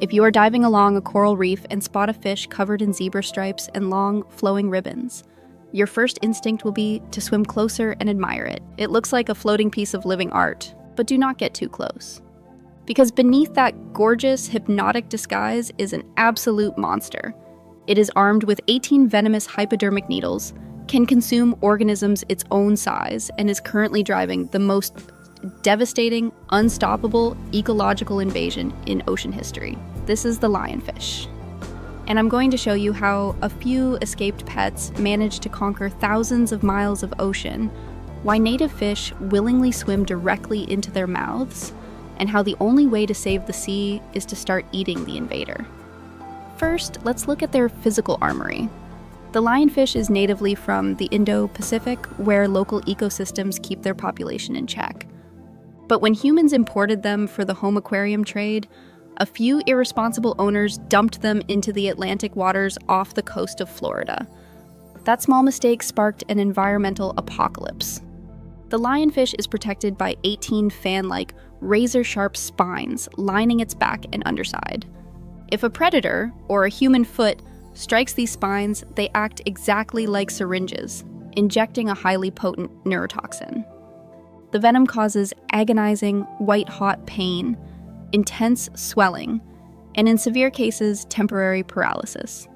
If you are diving along a coral reef and spot a fish covered in zebra stripes and long, flowing ribbons, your first instinct will be to swim closer and admire it. It looks like a floating piece of living art, but do not get too close. Because beneath that gorgeous, hypnotic disguise is an absolute monster. It is armed with 18 venomous hypodermic needles, can consume organisms its own size, and is currently driving the most devastating, unstoppable ecological invasion in ocean history. This is the lionfish. And I'm going to show you how a few escaped pets managed to conquer thousands of miles of ocean, why native fish willingly swim directly into their mouths, and how the only way to save the sea is to start eating the invader. First, let's look at their physical armory. The lionfish is natively from the Indo-Pacific, where local ecosystems keep their population in check. But when humans imported them for the home aquarium trade, a few irresponsible owners dumped them into the Atlantic waters off the coast of Florida. That small mistake sparked an environmental apocalypse. The lionfish is protected by 18 fan-like, razor-sharp spines lining its back and underside. If a predator, or a human foot, strikes these spines, they act exactly like syringes, injecting a highly potent neurotoxin. The venom causes agonizing, white-hot pain, intense swelling, and in severe cases, temporary paralysis.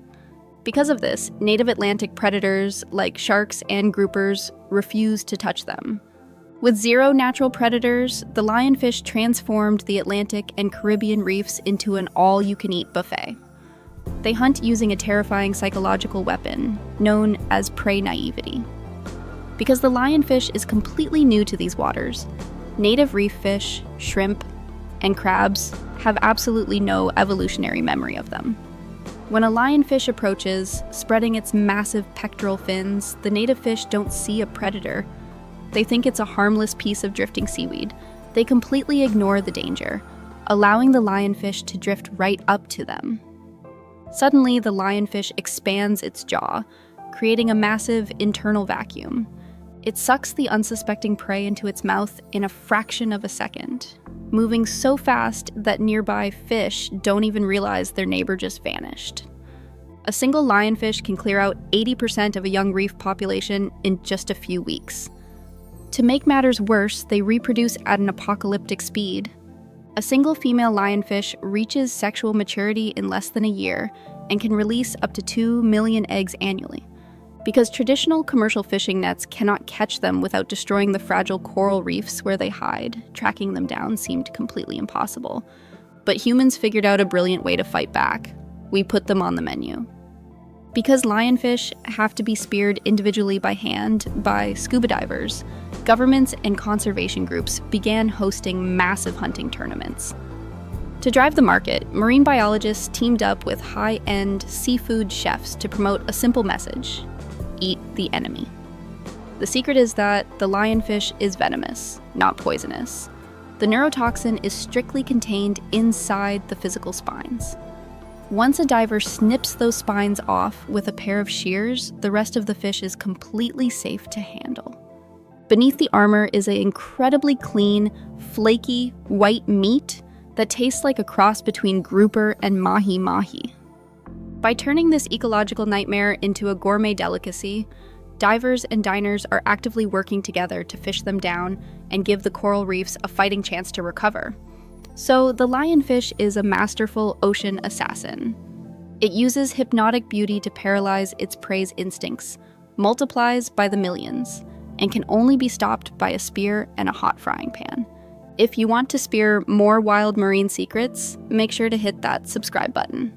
Because of this, native Atlantic predators like sharks and groupers refuse to touch them. With zero natural predators, the lionfish transformed the Atlantic and Caribbean reefs into an all-you-can-eat buffet. They hunt using a terrifying psychological weapon known as prey naivety. Because the lionfish is completely new to these waters, native reef fish, shrimp, and crabs have absolutely no evolutionary memory of them. When a lionfish approaches, spreading its massive pectoral fins, the native fish don't see a predator. They think it's a harmless piece of drifting seaweed. They completely ignore the danger, allowing the lionfish to drift right up to them. Suddenly, the lionfish expands its jaw, creating a massive internal vacuum. It sucks the unsuspecting prey into its mouth in a fraction of a second, moving so fast that nearby fish don't even realize their neighbor just vanished. A single lionfish can clear out 80% of a young reef population in just a few weeks. To make matters worse, they reproduce at an apocalyptic speed. A single female lionfish reaches sexual maturity in less than a year and can release up to 2 million eggs annually. Because traditional commercial fishing nets cannot catch them without destroying the fragile coral reefs where they hide, tracking them down seemed completely impossible. But humans figured out a brilliant way to fight back. We put them on the menu. Because lionfish have to be speared individually by hand by scuba divers, governments and conservation groups began hosting massive hunting tournaments. To drive the market, marine biologists teamed up with high-end seafood chefs to promote a simple message: eat the enemy. The secret is that the lionfish is venomous, not poisonous. The neurotoxin is strictly contained inside the physical spines. Once a diver snips those spines off with a pair of shears, the rest of the fish is completely safe to handle. Beneath the armor is an incredibly clean, flaky, white meat that tastes like a cross between grouper and mahi-mahi. By turning this ecological nightmare into a gourmet delicacy, divers and diners are actively working together to fish them down and give the coral reefs a fighting chance to recover. So the lionfish is a masterful ocean assassin. It uses hypnotic beauty to paralyze its prey's instincts, multiplies by the millions, and can only be stopped by a spear and a hot frying pan. If you want to spear more wild marine secrets, make sure to hit that subscribe button.